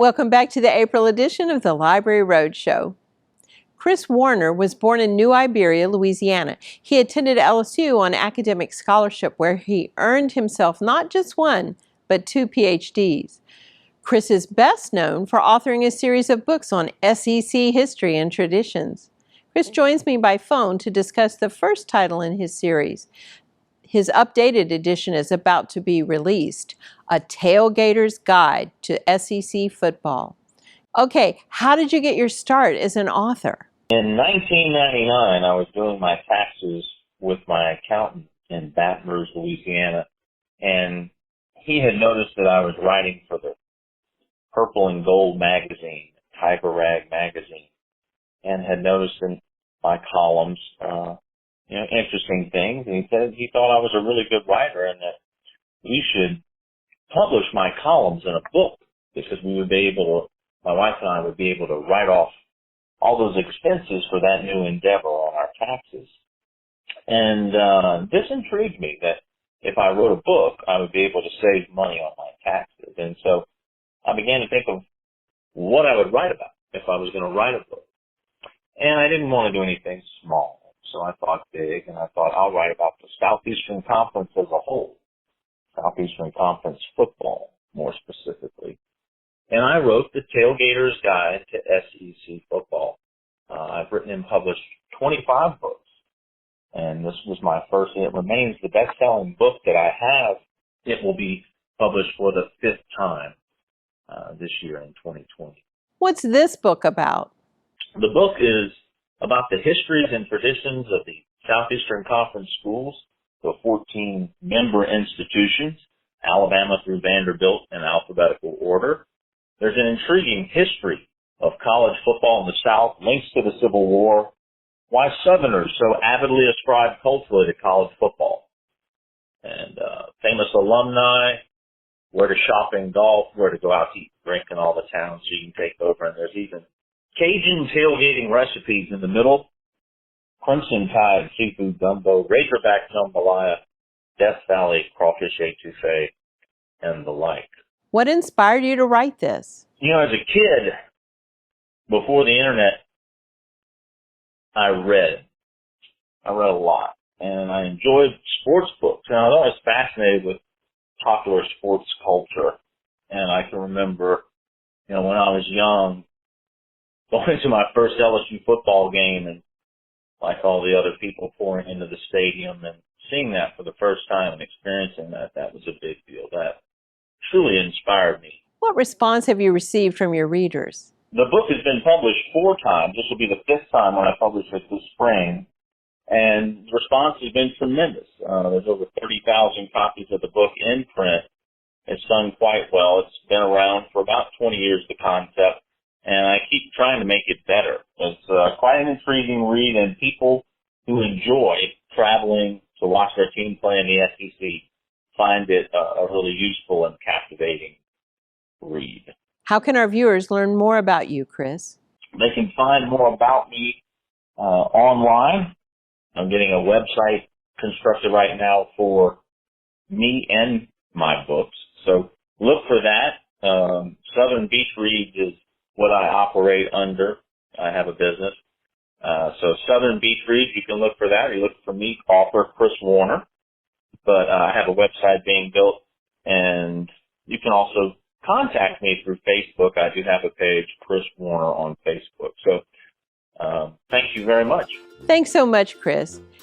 Welcome back to the April edition of the Library Roadshow. Chris Warner was born in New Iberia, Louisiana. He attended LSU on academic scholarship where he earned himself not just one, but 2 PhDs. Chris is best known for authoring a series of books on SEC history and traditions. Chris joins me by phone to discuss the first title in his series. His updated edition is about to be released, A Tailgater's Guide to SEC Football. Okay, how did you get your start as an author? In 1999, I was doing my taxes with my accountant in Baton Rouge, Louisiana, and he had noticed that I was writing for the Purple and Gold magazine, Tiger Rag magazine, and had noticed in my columns, interesting things. And he said he thought I was a really good writer and that we should publish my columns in a book because we would be able to, my wife and I would be able to write off all those expenses for that new endeavor on our taxes. And this intrigued me that if I wrote a book, I would be able to save money on my taxes. And so I began to think of what I would write about if I was going to write a book. And I didn't want to do anything small. So I thought big, and I thought I'll write about the Southeastern Conference as a whole, Southeastern Conference football, more specifically. And I wrote the Tailgater's Guide to SEC Football. I've written and published 25 books, and this was my first, and it remains the best-selling book that I have. It will be published for the 5th time this year in 2020. What's this book about? The book is about the histories and traditions of the Southeastern Conference schools, the 14 member institutions, Alabama through Vanderbilt in alphabetical order. There's an intriguing history of college football in the South, links to the Civil War, why Southerners so avidly ascribe culturally to college football, and famous alumni, where to shop in golf, where to go out to eat and drink in all the towns so you can take over, and there's even Cajun tailgating recipes in the middle, Crimson Tide seafood gumbo, Razorback jambalaya, Death Valley crawfish etouffee, and the like. What inspired you to write this? As a kid, before the internet, I read a lot, and I enjoyed sports books, and I was always fascinated with popular sports culture. And I can remember, when I was young, going to my first LSU football game and like all the other people pouring into the stadium and seeing that for the first time and experiencing that was a big deal. That truly inspired me. What response have you received from your readers? The book has been published 4 times. This will be the 5th time when I publish it this spring. And the response has been tremendous. There's over 30,000 copies of the book in print. It's done quite well. It's been around for about 20 years, the concept. And I keep trying to make it better. It's quite an intriguing read, and people who enjoy traveling to watch their team play in the SEC find it a really useful and captivating read. How can our viewers learn more about you, Chris? They can find more about me online. I'm getting a website constructed right now for me and my books. So look for that. Southern Beach Reads is what I operate under. I have a business. So Southern Beach Reads, you can look for that, or you look for me, author Chris Warner. But I have a website being built, and you can also contact me through Facebook. I do have a page, Chris Warner, on Facebook. So thank you very much. Thanks so much, Chris.